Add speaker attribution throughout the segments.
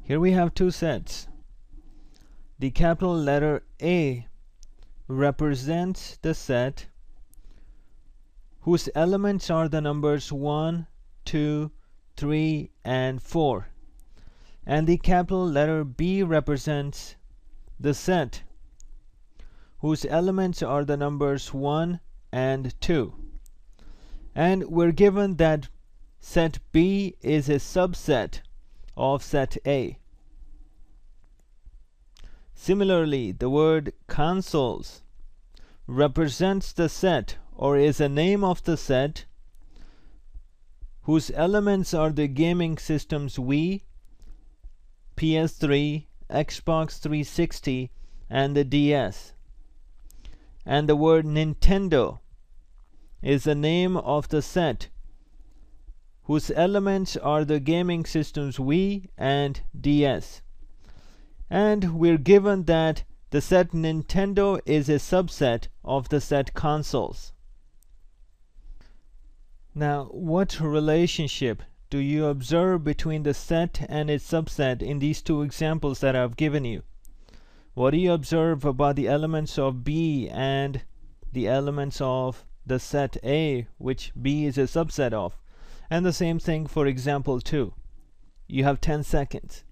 Speaker 1: Here we have two sets. The capital letter A represents the set whose elements are the numbers 1, 2, 3, and 4. And the capital letter B represents the set whose elements are the numbers 1 and 2. And we're given that set B is a subset of set A. Similarly, the word consoles represents the set, or is a name of the set, whose elements are the gaming systems Wii, PS3, Xbox 360, and the DS. And the word Nintendo is the name of the set, whose elements are the gaming systems Wii and DS. And we're given that the set Nintendo is a subset of the set consoles. Now, what relationship do you observe between the set and its subset in these two examples that I've given you? What do you observe about the elements of B and the elements of the set A, which B is a subset of? And the same thing for example 2. You have 10 seconds.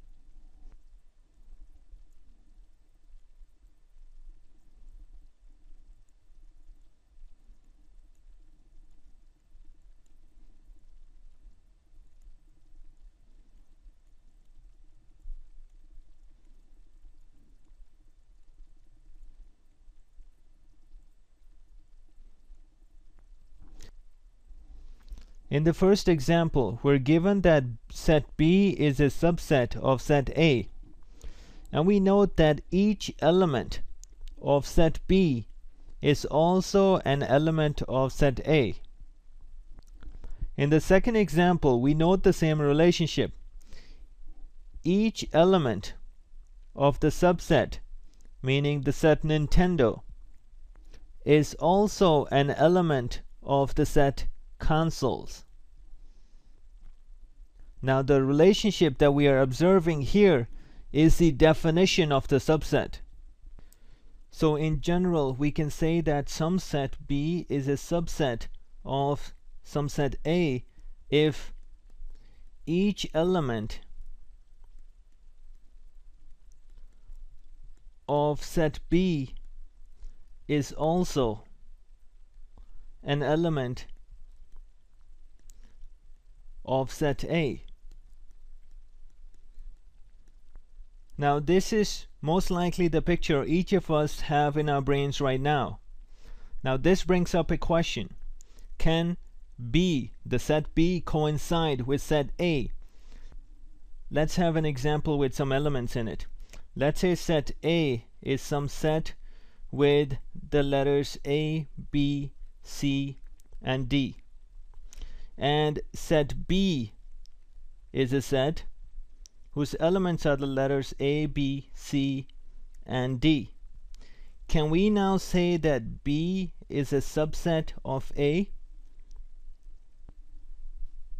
Speaker 1: In the first example, we're given that set B is a subset of set A. And we note that each element of set B is also an element of set A. In the second example, we note the same relationship. Each element of the subset, meaning the set Nintendo, is also an element of the set consoles. Now, the relationship that we are observing here is the definition of the subset. So in general, we can say that some set B is a subset of some set A if each element of set B is also an element of set A. Now, this is most likely the picture each of us have in our brains right now. Now, this brings up a question. Can B, the set B, coincide with set A? Let's have an example with some elements in it. Let's say set A is some set with the letters A, B, C, and D. And set B is a set whose elements are the letters A, B, C, and D. Can we now say that B is a subset of A?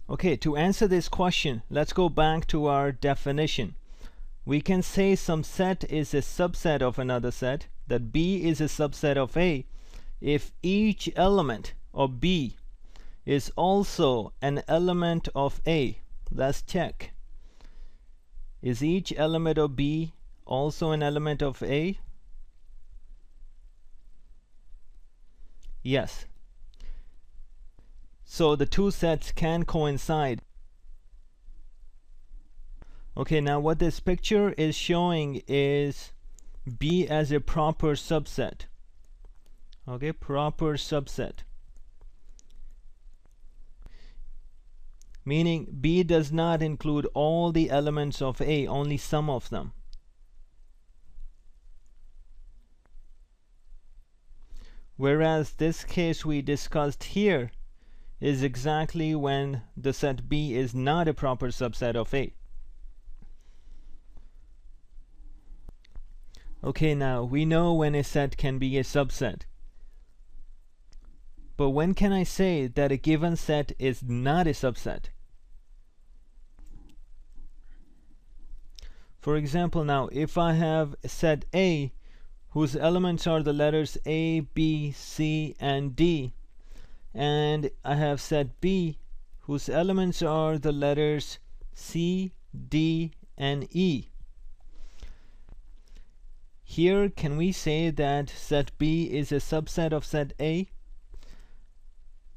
Speaker 1: Okay, to answer this question, let's go back to our definition. We can say some set is a subset of another set, that B is a subset of A, if each element of B is also an element of A. Let's check. Is each element of B also an element of A? Yes. So the two sets can coincide. Okay, now what this picture is showing is B as a proper subset. Okay, proper subset. Meaning B does not include all the elements of A, only some of them. Whereas this case we discussed here is exactly when the set B is not a proper subset of A. Okay, now we know when a set can be a subset. But when can I say that a given set is not a subset? For example, now if I have set A whose elements are the letters A, B, C, and D, and I have set B whose elements are the letters C, D, and E. Here, can we say that set B is a subset of set A?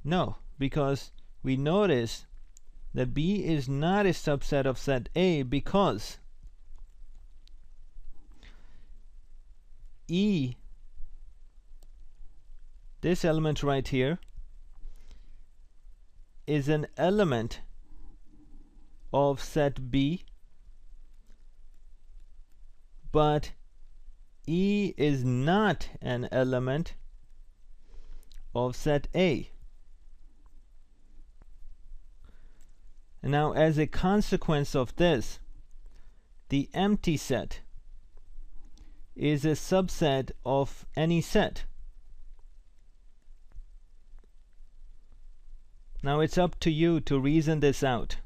Speaker 1: No, because we notice that B is not a subset of set A because E, this element right here, is an element of set B, but E is not an element of set A. And now, as a consequence of this, the empty set is a subset of any set. Now it's up to you to reason this out.